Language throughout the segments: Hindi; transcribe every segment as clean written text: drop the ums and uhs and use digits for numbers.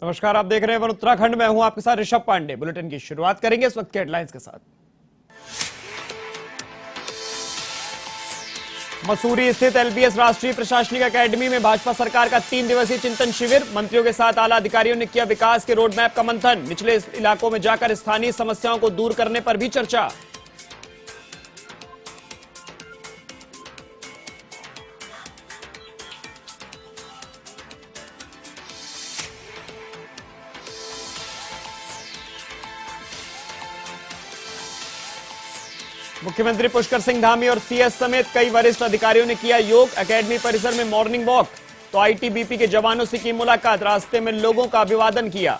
नमस्कार, आप देख रहे हैं वन उत्तराखंड में हूं आपके साथ ऋषभ पांडे। बुलेटिन की शुरुआत करेंगे इस वक्त के हेडलाइंस के साथ। मसूरी स्थित एलबीएस राष्ट्रीय प्रशासनिक अकेडमी में भाजपा सरकार का 3 दिवसीय चिंतन शिविर। मंत्रियों के साथ आला अधिकारियों ने किया विकास के रोडमैप का मंथन। निचले इलाकों में जाकर स्थानीय समस्याओं को दूर करने पर भी चर्चा। मुख्यमंत्री पुष्कर सिंह धामी और सीएस समेत कई वरिष्ठ अधिकारियों ने किया योग। एकेडमी परिसर में मॉर्निंग वॉक। तो आईटीबीपी के जवानों से की मुलाकात। रास्ते में लोगों का अभिवादन किया।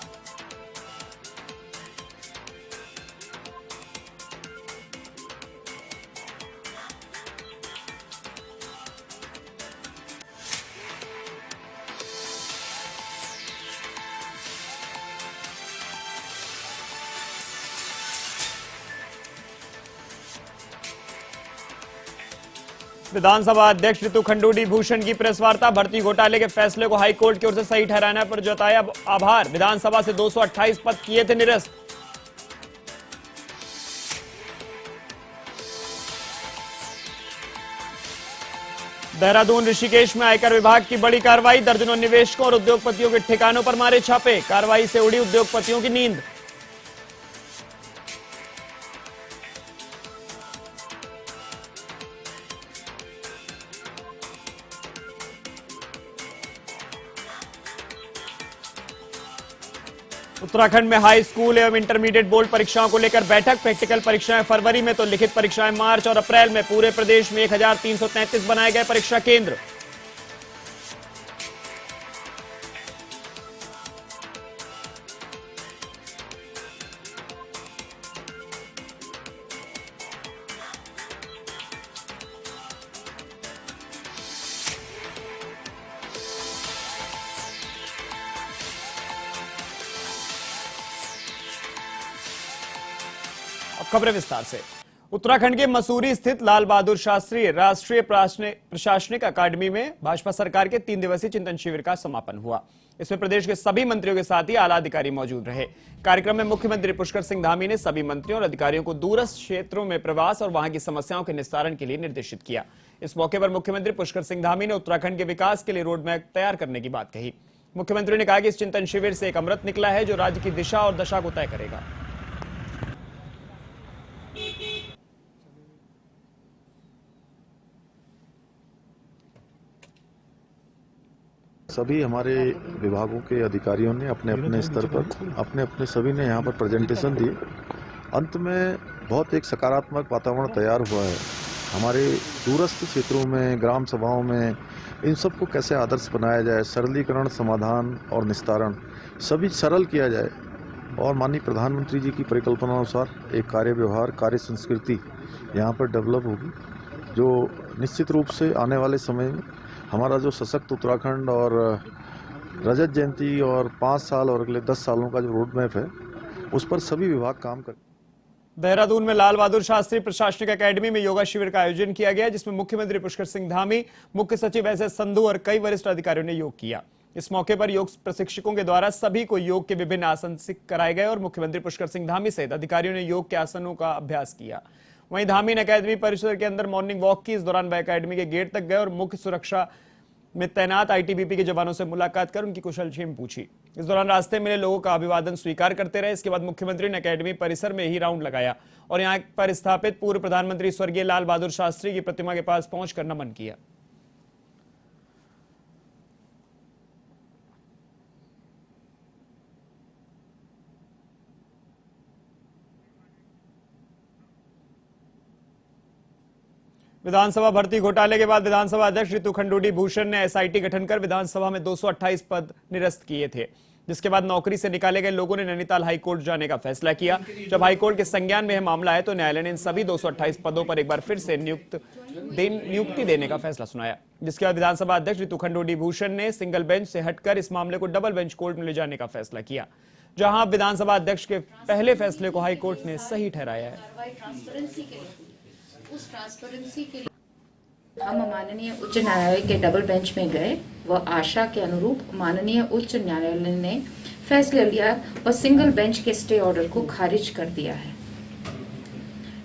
विधानसभा अध्यक्ष ऋतु खंडूड़ी भूषण की प्रेस वार्ता। भर्ती घोटाले के फैसले को हाईकोर्ट की ओर से सही ठहराने पर जताया आभार। विधानसभा से 228 पद किए थे निरस्त। देहरादून ऋषिकेश में आयकर विभाग की बड़ी कार्रवाई। दर्जनों निवेशकों और उद्योगपतियों के ठिकानों पर मारे छापे। कार्रवाई से उड़ी उद्योगपतियों की नींद। उत्तराखंड में हाई स्कूल एवं इंटरमीडिएट बोर्ड परीक्षाओं को लेकर बैठक। प्रैक्टिकल परीक्षाएं फरवरी में तो लिखित परीक्षाएं मार्च और अप्रैल में। पूरे प्रदेश में 1333 बनाए गए परीक्षा केंद्र। अब खबरें विस्तार से। उत्तराखंड के मसूरी स्थित लाल बहादुर शास्त्री राष्ट्रीय प्रशासनिक अकादमी में भाजपा सरकार के 3 दिवसीय चिंतन शिविर का समापन हुआ। इसमें प्रदेश के सभी मंत्रियों के साथ ही आला अधिकारी मौजूद रहे। कार्यक्रम में मुख्यमंत्री पुष्कर सिंह धामी ने सभी मंत्रियों और अधिकारियों को दूरस्थ क्षेत्रों में प्रवास और वहां की समस्याओं के निस्तारण के लिए निर्देशित किया। इस मौके पर मुख्यमंत्री पुष्कर सिंह धामी ने उत्तराखंड के विकास के लिए रोडमैप तैयार करने की बात कही। मुख्यमंत्री ने कहा कि इस चिंतन शिविर से एक अमृत निकला है जो राज्य की दिशा और दशा को तय करेगा। सभी हमारे विभागों के अधिकारियों ने अपने अपने स्तर पर अपने सभी ने यहाँ पर प्रेजेंटेशन दिए। अंत में बहुत एक सकारात्मक वातावरण तैयार हुआ है। हमारे दूरस्थ क्षेत्रों में, ग्राम सभाओं में इन सबको कैसे आदर्श बनाया जाए, सरलीकरण, समाधान और निस्तारण सभी सरल किया जाए और माननीय प्रधानमंत्री जी की परिकल्पना अनुसार एक कार्य व्यवहार, कार्य संस्कृति यहाँ पर डेवलप होगी, जो निश्चित रूप से आने वाले समय में हमारा जो सशक्त उत्तराखंड और रजत जयंती और 5 साल और अगले 10 सालों का जो रोड मैप है उस पर सभी विभाग काम कर। देहरादून में लाल बहादुर शास्त्री प्रशासनिक अकेडमी में योगा शिविर का आयोजन किया गया, जिसमें मुख्यमंत्री पुष्कर सिंह धामी, मुख्य सचिव एस संधू और कई वरिष्ठ अधिकारियों ने योग किया। इस मौके पर योग प्रशिक्षकों के द्वारा सभी को योग के विभिन्न आसन कराए गए और मुख्यमंत्री पुष्कर सिंह धामी सहित अधिकारियों ने योग के आसनों का अभ्यास किया। वहीं धामी ने अकेडमी परिसर के अंदर मॉर्निंग वॉक की। इस दौरान वह अकेडमी के गेट तक गए और मुख्य सुरक्षा में तैनात आईटीबीपी के जवानों से मुलाकात कर उनकी कुशलक्षेम पूछी। इस दौरान रास्ते मिले लोगों का अभिवादन स्वीकार करते रहे। इसके बाद मुख्यमंत्री ने अकेडमी परिसर में ही राउंड लगाया और यहां पर स्थापित पूर्व प्रधानमंत्री स्वर्गीय लाल बहादुर शास्त्री की प्रतिमा के पास पहुंचकर नमन किया। विधानसभा भर्ती घोटाले के बाद विधानसभा अध्यक्ष ऋतु खंडूड़ी भूषण ने एसआईटी गठन कर विधानसभा में 228 पद निरस्त किए थे, जिसके बाद नौकरी से निकाले गए लोगों ने नैनीताल हाईकोर्ट जाने का फैसला किया। जब हाईकोर्ट के संज्ञान में यह मामला आया तो न्यायालय ने इन सभी 228 पदों पर एक बार फिर से नियुक्ति देने का फैसला सुनाया, जिसके बाद विधानसभा अध्यक्ष ऋतु खंडूड़ी भूषण ने सिंगल बेंच से हटकर इस मामले को डबल बेंच कोर्ट में ले जाने का फैसला किया, जहां विधानसभा अध्यक्ष के पहले फैसले को हाईकोर्ट ने सही ठहराया है। उस ट्रांसपेरेंसी के लिए हम माननीय उच्च न्यायालय के डबल बेंच में गए। वह आशा के अनुरूप माननीय उच्च न्यायालय ने फैसला लिया और सिंगल बेंच के स्टे ऑर्डर को खारिज कर दिया है।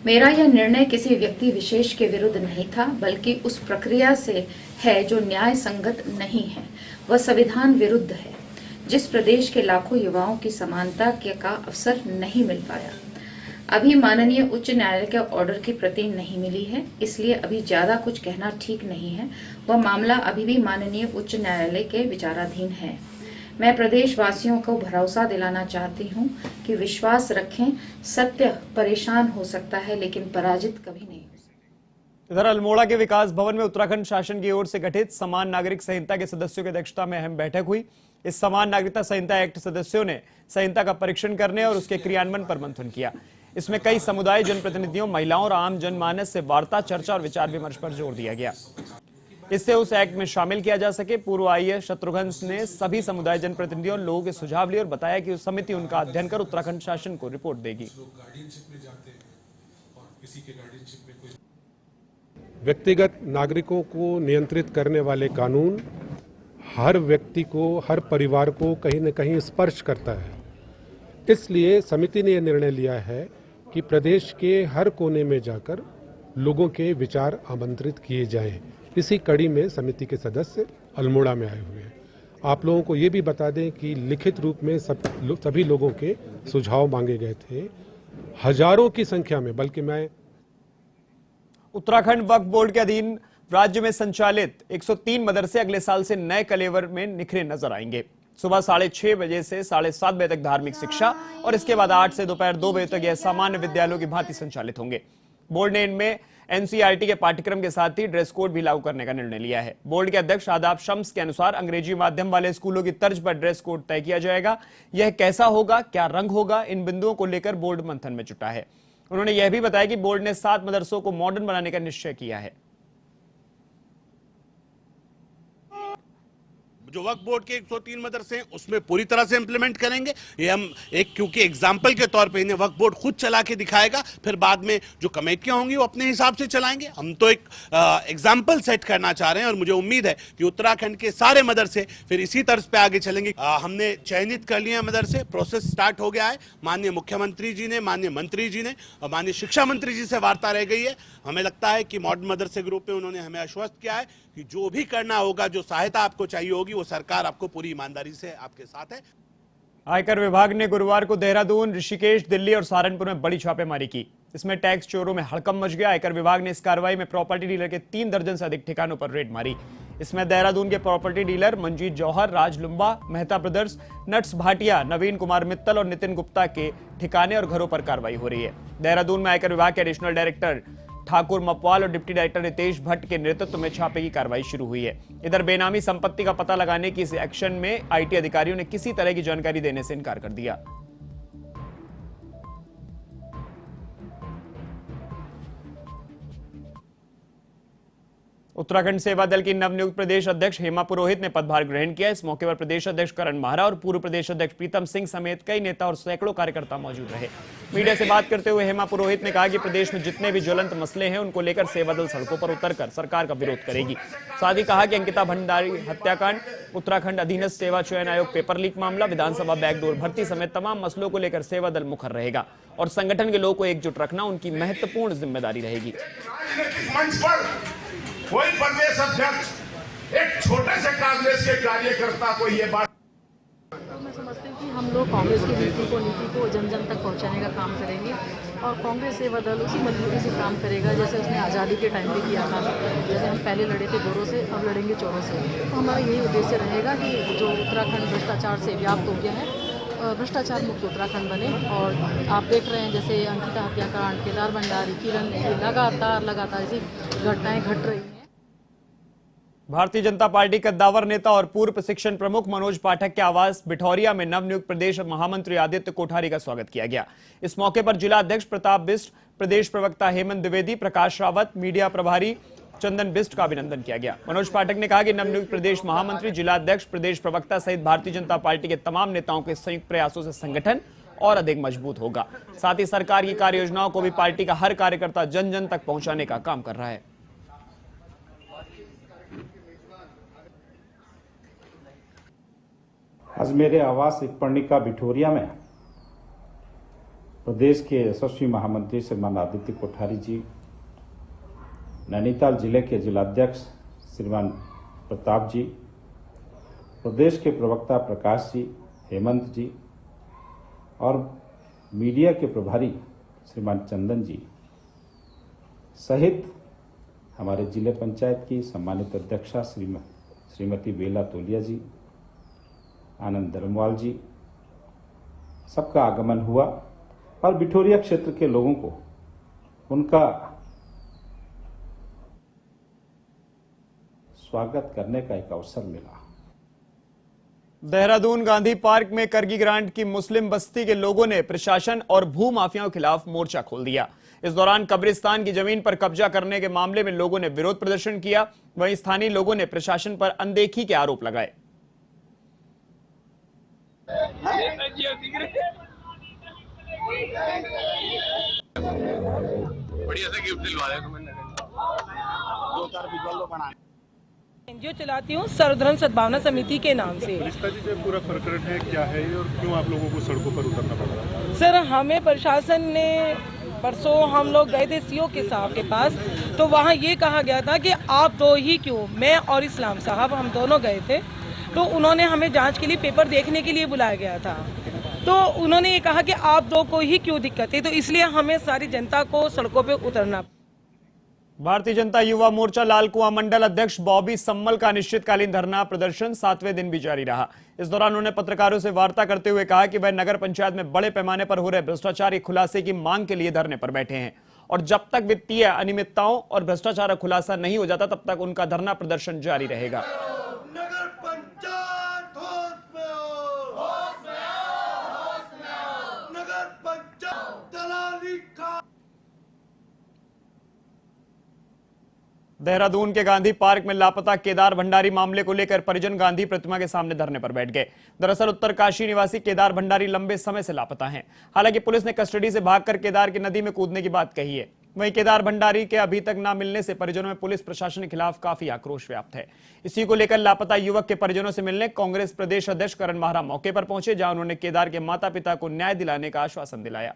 मेरा यह निर्णय किसी व्यक्ति विशेष के विरुद्ध नहीं था, बल्कि उस प्रक्रिया से है जो न्याय संगत नहीं है, वह संविधान विरुद्ध है। जिस प्रदेश के लाखों युवाओं की समानता का अवसर नहीं मिल पाया। अभी माननीय उच्च न्यायालय के ऑर्डर की प्रति नहीं मिली है, इसलिए अभी ज्यादा कुछ कहना ठीक नहीं है। वह मामला अभी भी माननीय उच्च न्यायालय के विचाराधीन है। मैं प्रदेशवासियों को भरोसा दिलाना चाहती हूं कि विश्वास रखें, सत्य परेशान हो सकता है लेकिन पराजित कभी नहीं हो सकता। इधर अल्मोड़ा के विकास भवन में उत्तराखंड शासन की ओर से गठित समान नागरिक संहिता के सदस्यों की अध्यक्षता में अहम बैठक हुई। इस समान नागरिकता संहिता एक्ट सदस्यों ने संहिता का परीक्षण करने और उसके क्रियान्वयन पर मंथन किया। इसमें कई समुदाय, जनप्रतिनिधियों, महिलाओं और आम जनमानस से वार्ता, चर्चा और विचार विमर्श पर जोर दिया गया। इससे उस एक्ट में शामिल किया जा सके। पूर्व आईएएस शत्रुघ्न ने सभी समुदाय, जनप्रतिनिधियों और लोगों के सुझाव लिए और बताया कि उस समिति उनका अध्ययन कर उत्तराखंड शासन को रिपोर्ट देगी। व्यक्तिगत नागरिकों को नियंत्रित करने वाले कानून हर व्यक्ति को, हर परिवार को कहीं न कहीं स्पर्श करता है। इसलिए समिति ने यह निर्णय लिया है कि प्रदेश के हर कोने में जाकर लोगों के विचार आमंत्रित किए जाएं। इसी कड़ी में समिति के सदस्य अल्मोड़ा में आए हुए हैं। आप लोगों को ये भी बता दें कि लिखित रूप में सभी लोगों के सुझाव मांगे गए थे, हजारों की संख्या में। बल्कि मैं उत्तराखंड वक्फ बोर्ड के अधीन राज्य में संचालित 103 मदरसे अगले साल से नए कलेवर में निखरे नजर आएंगे। सुबह 6:30 बजे से 7:30 बजे तक धार्मिक शिक्षा और इसके बाद 8 से दोपहर 2 बजे तक यह सामान्य विद्यालयों की भांति संचालित होंगे। बोर्ड ने इनमें एनसीईआरटी के पाठ्यक्रम के साथ ही ड्रेस कोड भी लागू करने का निर्णय लिया है। बोर्ड के अध्यक्ष आदाब शम्स के अनुसार अंग्रेजी माध्यम वाले स्कूलों की तर्ज पर ड्रेस कोड तय किया जाएगा। यह कैसा होगा, क्या रंग होगा, इन बिंदुओं को लेकर बोर्ड मंथन में जुटा है। उन्होंने यह भी बताया कि बोर्ड ने 7 मदरसों को मॉडर्न बनाने का निश्चय किया है। जो वक्फ बोर्ड के 103 मदरसे हैं उसमें पूरी तरह से इंप्लीमेंट करेंगे। ये हम क्योंकि एग्जाम्पल के तौर पे इन्हें वक्फ बोर्ड खुद चला के दिखाएगा, फिर बाद में जो कमेटियां होंगी वो अपने हिसाब से चलाएंगे। हम तो एक एग्जाम्पल सेट करना चाह रहे हैं और मुझे उम्मीद है कि उत्तराखंड के सारे मदरसे फिर इसी तर्ज पे आगे चलेंगे। हमने चयनित कर लिए हैं मदरसे, प्रोसेस स्टार्ट हो गया है। माननीय मुख्यमंत्री जी ने, माननीय मंत्री जी ने और माननीय शिक्षा मंत्री जी से वार्ता रह गई है। हमें लगता है कि मॉडर्न मदरसे ग्रुप में उन्होंने हमें आश्वस्त किया है कि जो भी करना होगा, जो सहायता आपको चाहिए होगी, वो सरकार आपको पूरी ईमानदारी से आपके साथ है। आयकर विभाग ने गुरुवार को देहरादून, ऋषिकेश, दिल्ली और सहारनपुर में बड़ी छापेमारी की। इसमें टैक्स चोरों में हड़कंप मच गया। आयकर विभाग ने इस कार्रवाई में प्रॉपर्टी डीलर के 3 दर्जन से अधिक ठिकानों पर रेड मारी। इसमें देहरादून के प्रॉपर्टी डीलर मंजीत जौहर, राज लुम्बा, मेहता ब्रदर्स, नट्स भाटिया, नवीन कुमार मित्तल और नितिन गुप्ता के ठिकाने और घरों पर कार्रवाई हो रही है। देहरादून में आयकर विभाग के एडिशनल डायरेक्टर ठाकुर मपवाल और डिप्टी डायरेक्टर रितेश भट्ट के नेतृत्व में छापे की कार्रवाई शुरू हुई है। इधर बेनामी संपत्ति का पता लगाने की इस एक्शन में आईटी अधिकारियों ने किसी तरह की जानकारी देने से इनकार कर दिया। उत्तराखंड सेवा दल की नवनियुक्त प्रदेश अध्यक्ष हेमा पुरोहित ने पदभार ग्रहण किया। इस मौके पर प्रदेश अध्यक्ष करण माहरा और पूर्व प्रदेश अध्यक्ष प्रीतम सिंह समेत कई नेता और सैकड़ों कार्यकर्ता मौजूद रहे। मीडिया से बात करते हुए हेमा पुरोहित ने कहा कि प्रदेश में जितने भी ज्वलंत मसले हैं उनको लेकर सेवा दल सड़कों पर उतरकर सरकार का विरोध करेगी। साथ ही कहा कि अंकिता भंडारी हत्याकांड, उत्तराखंड अधीनस्थ सेवा चयन आयोग पेपर लीक मामला, विधानसभा बैकडोर भर्ती समेत तमाम मसलों को लेकर सेवा दल मुखर रहेगा और संगठन के लोगों को एकजुट रखना उनकी महत्वपूर्ण जिम्मेदारी रहेगी। कोई प्रदेश अध्यक्ष एक छोटे से कांग्रेस के कार्यकर्ता को ये बात, मैं समझती हूँ कि हम लोग कांग्रेस की नीति को जन जन तक पहुँचाने का काम करेंगे और कांग्रेस सेवा दल उसी मजबूती से काम करेगा जैसे उसने आज़ादी के टाइम पे किया था। जैसे हम पहले लड़े थे गोरों से, अब लड़ेंगे चोरों से। तो हमारा यही उद्देश्य रहेगा कि जो उत्तराखंड भ्रष्टाचार से व्याप्त हो गया है, भ्रष्टाचार मुक्त उत्तराखंड बने। और आप देख रहे हैं जैसे अंकिता हत्याकांड, केदार भंडारी, किरण, लगातार ऐसी घटनाएं घट रही हैं। भारतीय जनता पार्टी कद्दावर नेता और पूर्व प्रशिक्षण प्रमुख मनोज पाठक के आवास बिठौरिया में नवनियुक्त प्रदेश महामंत्री आदित्य कोठारी का स्वागत किया गया। इस मौके पर जिला अध्यक्ष प्रताप बिष्ट, प्रदेश प्रवक्ता हेमंत द्विवेदी, प्रकाश रावत, मीडिया प्रभारी चंदन बिष्ट का अभिनंदन किया गया। मनोज पाठक ने कहा कि नवनियुक्त प्रदेश महामंत्री, जिला अध्यक्ष, प्रदेश प्रवक्ता सहित भारतीय जनता पार्टी के तमाम नेताओं के संयुक्त प्रयासों से संगठन और अधिक मजबूत होगा। साथ ही सरकार की कार्य योजनाओं को भी पार्टी का हर कार्यकर्ता जन जन तक पहुंचाने का काम कर रहा है। आज मेरे आवास पर्णिका बिठोरिया में प्रदेश के यशस्वी महामंत्री श्रीमान आदित्य कोठारी जी, नैनीताल जिले के जिलाध्यक्ष श्रीमान प्रताप जी, प्रदेश के प्रवक्ता प्रकाश जी, हेमंत जी और मीडिया के प्रभारी श्रीमान चंदन जी सहित हमारे जिले पंचायत की सम्मानित अध्यक्षा श्रीमती बेला तोलिया जी, आनंद धर्मवाल जी, सबका आगमन हुआ और बिठोरिया क्षेत्र के लोगों को उनका स्वागत करने का एक अवसर मिला। देहरादून गांधी पार्क में करगी ग्रांट की मुस्लिम बस्ती के लोगों ने प्रशासन और भू माफियाओं के खिलाफ मोर्चा खोल दिया। इस दौरान कब्रिस्तान की जमीन पर कब्जा करने के मामले में लोगों ने विरोध प्रदर्शन किया। वहीं स्थानीय लोगों ने प्रशासन पर अनदेखी के आरोप लगाए। बढ़िया से गिफ्ट दिलवा रहे हैं दो चार बिजल बनाए। एनजीओ चलाती हूँ सर्वधर्म सद्भावना समिति के नाम से। जी पूरा प्रकरण है, क्या है और क्यों आप लोगों को सड़कों पर उतरना पड़ रहा है? सर, हमें प्रशासन ने परसों हम लोग गए थे सीओ के साहब के पास, तो वहाँ ये कहा गया था कि आप दो ही क्यों, मैं और इस्लाम साहब हम दोनों गए थे, तो उन्होंने हमें जांच के लिए पेपर देखने के लिए बुलाया गया था। तो उन्होंने ये कहा कि आप दो को ही क्यों दिक्कत है, तो इसलिए हमें सारी जनता को सड़कों पे उतरना। भारतीय जनता युवा मोर्चा लाल कुआं मंडल अध्यक्ष बॉबी सम्मल का अनिश्चितकालीन धरना प्रदर्शन 7वें दिन भी जारी रहा। इस दौरान उन्होंने पत्रकारों से वार्ता करते हुए कहा कि वह नगर पंचायत में बड़े पैमाने पर हो रहे भ्रष्टाचार के खुलासे की मांग के लिए धरने पर बैठे हैं और जब तक वित्तीय अनियमितताओं और भ्रष्टाचार का खुलासा नहीं हो जाता तब तक उनका धरना प्रदर्शन जारी रहेगा। देहरादून के गांधी पार्क में लापता केदार भंडारी मामले को लेकर परिजन गांधी प्रतिमा के सामने धरने पर बैठ गए। दरअसल उत्तरकाशी निवासी केदार भंडारी लंबे समय से लापता हैं। हालांकि पुलिस ने कस्टडी से भागकर केदार की नदी में कूदने की बात कही है। वहीं केदार भंडारी के अभी तक न मिलने से परिजनों में पुलिस प्रशासन के खिलाफ काफी आक्रोश व्याप्त है। इसी को लेकर लापता युवक के परिजनों से मिलने कांग्रेस प्रदेश अध्यक्ष करण माहरा मौके पर पहुंचे, जहां उन्होंने केदार के माता पिता को न्याय दिलाने का आश्वासन दिलाया।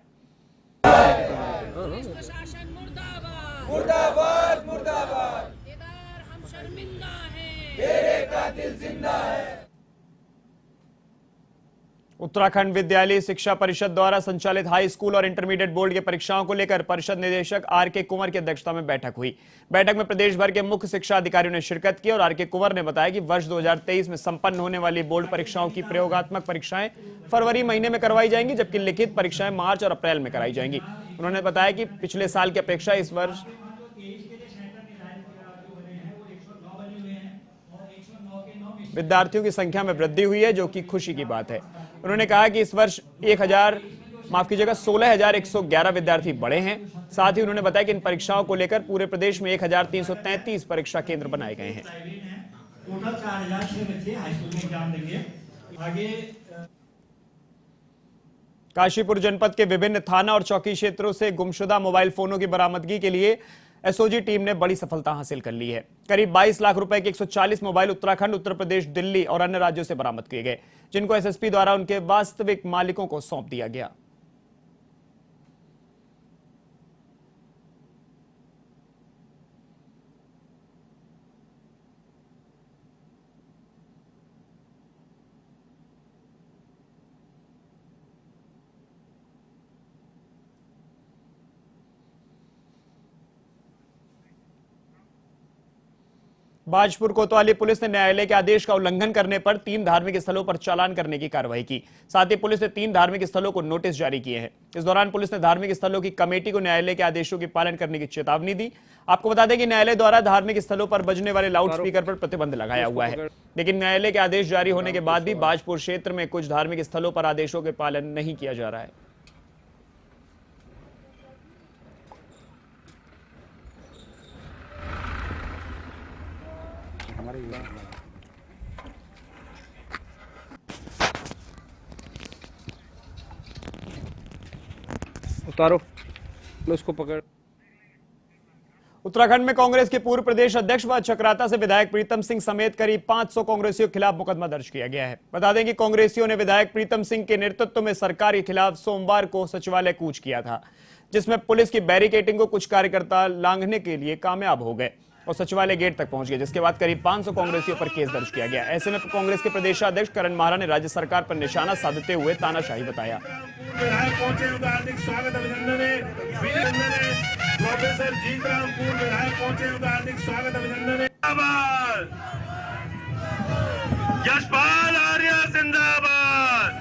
मुर्दाबाद मुर्दाबाद, केदार हम शर्मिंदा हैं, तेरे कातिल जिंदा है। उत्तराखंड विद्यालय शिक्षा परिषद द्वारा संचालित हाई स्कूल और इंटरमीडिएट बोर्ड की परीक्षाओं को लेकर परिषद निदेशक आर.के. कुंवर की अध्यक्षता में बैठक हुई। बैठक में प्रदेश भर के मुख्य शिक्षा अधिकारियों ने शिरकत की और आर.के. कुंवर ने बताया कि वर्ष 2023 में संपन्न होने वाली बोर्ड परीक्षाओं की प्रयोगात्मक परीक्षाएं फरवरी महीने में करवाई जाएंगी, जबकि लिखित परीक्षाएं मार्च और अप्रैल में कराई जाएंगी। उन्होंने बताया कि पिछले साल की अपेक्षा इस वर्ष विद्यार्थियों की संख्या में वृद्धि हुई है, जो कि खुशी की बात है। उन्होंने कहा कि इस वर्ष 16,111 विद्यार्थी बढ़े हैं। साथ ही उन्होंने बताया कि इन परीक्षाओं को लेकर पूरे प्रदेश में 1,333 परीक्षा केंद्र बनाए गए हैं। टोटल 4,006 बच्चे हाई स्कूल में एग्जाम देंगे। आगे काशीपुर जनपद के विभिन्न थाना और चौकी क्षेत्रों से गुमशुदा मोबाइल फोनों की बरामदगी के लिए एसओजी टीम ने बड़ी सफलता हासिल कर ली है। करीब 22 लाख रुपए के 140 मोबाइल उत्तराखंड, उत्तर प्रदेश, दिल्ली और अन्य राज्यों से बरामद किए गए, जिनको एसएसपी द्वारा उनके वास्तविक मालिकों को सौंप दिया गया। बाजपुर कोतवाली पुलिस ने न्यायालय के आदेश का उल्लंघन करने पर 3 धार्मिक स्थलों पर चालान करने की कार्रवाई की। साथ ही पुलिस ने 3 धार्मिक स्थलों को नोटिस जारी किए हैं। इस दौरान पुलिस ने धार्मिक स्थलों की कमेटी को न्यायालय के आदेशों की पालन करने की चेतावनी दी। आपको बता दें कि न्यायालय द्वारा धार्मिक स्थलों पर बजने वाले लाउडस्पीकर पर प्रतिबंध लगाया हुआ है, लेकिन न्यायालय के आदेश जारी होने के बाद भी बाजपुर क्षेत्र में कुछ धार्मिक स्थलों पर आदेशों के पालन नहीं किया जा रहा है। उतारो, लो उसको पकड़। उत्तराखंड में कांग्रेस के पूर्व प्रदेश अध्यक्ष व चक्राता से विधायक प्रीतम सिंह समेत करीब 500 कांग्रेसियों के खिलाफ मुकदमा दर्ज किया गया है। बता दें कि कांग्रेसियों ने विधायक प्रीतम सिंह के नेतृत्व में सरकार के खिलाफ सोमवार को सचिवालय कूच किया था, जिसमें पुलिस की बैरिकेडिंग को कुछ कार्यकर्ता लांघने के लिए कामयाब हो गए और सचिवालय गेट तक पहुंच गए, जिसके बाद करीब 500 कांग्रेसियों पर केस दर्ज किया गया। ऐसे में कांग्रेस के प्रदेशाध्यक्ष करण माहरा ने राज्य सरकार पर निशाना साधते हुए तानाशाही बताया। प्रोफेसर जीतराम पूर्व विधायक पहुंचे, उनका हार्दिक स्वागत अभिनंदन है। यशपाल आर्य जिंदाबाद।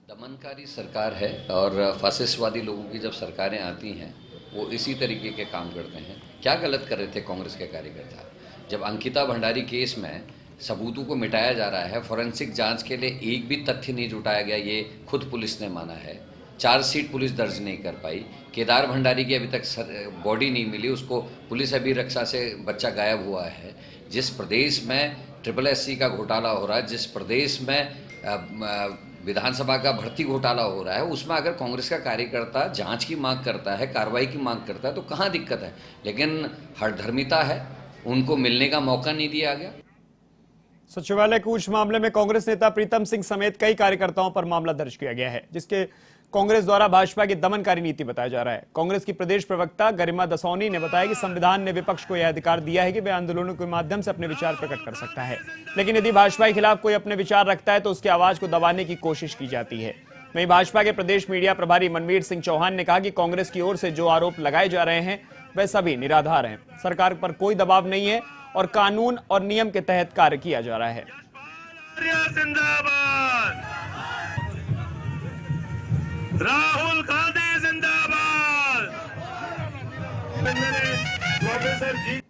दमनकारी सरकार है और फासिस्टवादी लोगों की जब सरकारें आती हैं वो इसी तरीके के काम करते हैं। क्या गलत कर रहे थे कांग्रेस के कार्यकर्ता? जब अंकिता भंडारी केस में सबूतों को मिटाया जा रहा है, फॉरेंसिक जांच के लिए एक भी तथ्य नहीं जुटाया गया, ये खुद पुलिस ने माना है। चार्जशीट पुलिस दर्ज नहीं कर पाई। केदार भंडारी की अभी तक बॉडी नहीं मिली, उसको पुलिस अभी रक्षा से बच्चा गायब हुआ है। जिस प्रदेश में SSC का घोटाला हो रहा है, जिस प्रदेश में विधानसभा का भर्ती घोटाला हो रहा है, उसमें अगर कांग्रेस का कार्यकर्ता जांच की मांग करता है, कार्रवाई की मांग करता है, तो कहाँ दिक्कत है? लेकिन हठधर्मिता है, उनको मिलने का मौका नहीं दिया गया। सचिवालय कूच मामले में कांग्रेस नेता प्रीतम सिंह समेत कई कार्यकर्ताओं पर मामला दर्ज किया गया है, जिसके कांग्रेस द्वारा भाजपा की दमनकारी नीति बताया जा रहा है। कांग्रेस की प्रदेश प्रवक्ता गरिमा दसौनी ने बताया कि संविधान ने विपक्ष को यह अधिकार दिया है कि वह आंदोलनों के माध्यम से अपने विचार प्रकट कर सकता है, लेकिन यदि भाजपा के खिलाफ कोई अपने विचार रखता है तो उसकी आवाज को दबाने की कोशिश की जाती है। वहीं भाजपा के प्रदेश मीडिया प्रभारी मनवीर सिंह चौहान ने कहा कि कांग्रेस की ओर से जो आरोप लगाए जा रहे हैं वह सभी निराधार हैं। सरकार पर कोई दबाव नहीं है और कानून और नियम के तहत कार्य किया जा रहा है। राहुल गांधी जिंदाबाद। प्रोफेसर जी,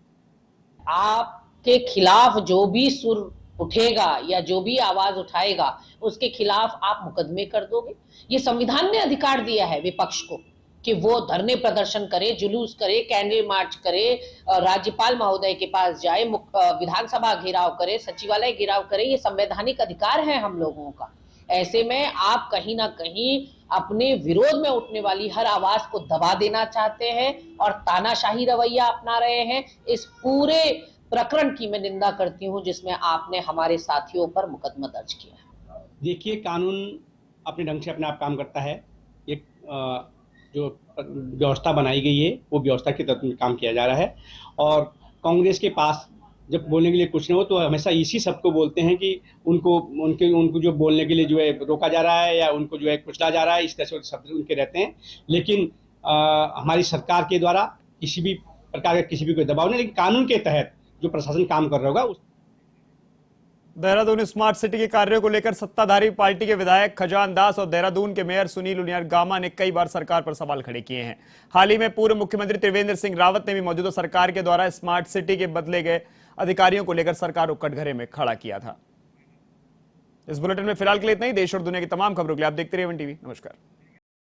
आपके खिलाफ जो भी सुर उठेगा या जो भी आवाज उठाएगा उसके खिलाफ आप मुकदमे कर दोगे। ये संविधान ने अधिकार दिया है विपक्ष को कि वो धरने प्रदर्शन करे, जुलूस करे, कैंडल मार्च करे, राज्यपाल महोदय के पास जाए, विधानसभा घेराव करे, सचिवालय घेराव करे। ये संवैधानिक अधिकार है हम लोगों का। ऐसे में आप कहीं ना कहीं अपने विरोध में उठने वाली हर आवाज को दबा देना चाहते हैं और तानाशाही रवैया अपना रहे हैं। इस पूरे प्रकरण की मैं निंदा करती हूं जिसमें आपने हमारे साथियों पर मुकदमा दर्ज किया। देखिए, कानून अपने ढंग से अपने आप काम करता है। एक जो व्यवस्था बनाई गई है वो व्यवस्था के तहत में काम किया जा रहा है और कांग्रेस के पास जब बोलने के लिए कुछ न हो तो हमेशा इसी सब को बोलते हैं कि उनको जो बोलने के लिए जो है रोका जा रहा है या उनको जो है कुचला जा रहा है, इस तरह से शब्द उनके रहते हैं। लेकिन हमारी सरकार के द्वारा किसी भी प्रकार का किसी भी कोई दबाव नहीं, लेकिन कानून के तहत जो प्रशासन काम कर रहा होगा। देहरादून स्मार्ट सिटी के कार्यों को लेकर सत्ताधारी पार्टी के विधायक खजान दास और देहरादून के मेयर सुनील उनियाल गामा ने कई बार सरकार पर सवाल खड़े किए हैं। हाल ही में पूर्व मुख्यमंत्री त्रिवेंद्र सिंह रावत ने भी मौजूदा सरकार के द्वारा स्मार्ट सिटी के बदले गए अधिकारियों को लेकर सरकार को कटघरे में खड़ा किया था। इस बुलेटिन में फिलहाल के लिए इतना ही। देश और दुनिया की तमाम खबरों के लिए आप देखते रहिए वन टीवी। नमस्कार।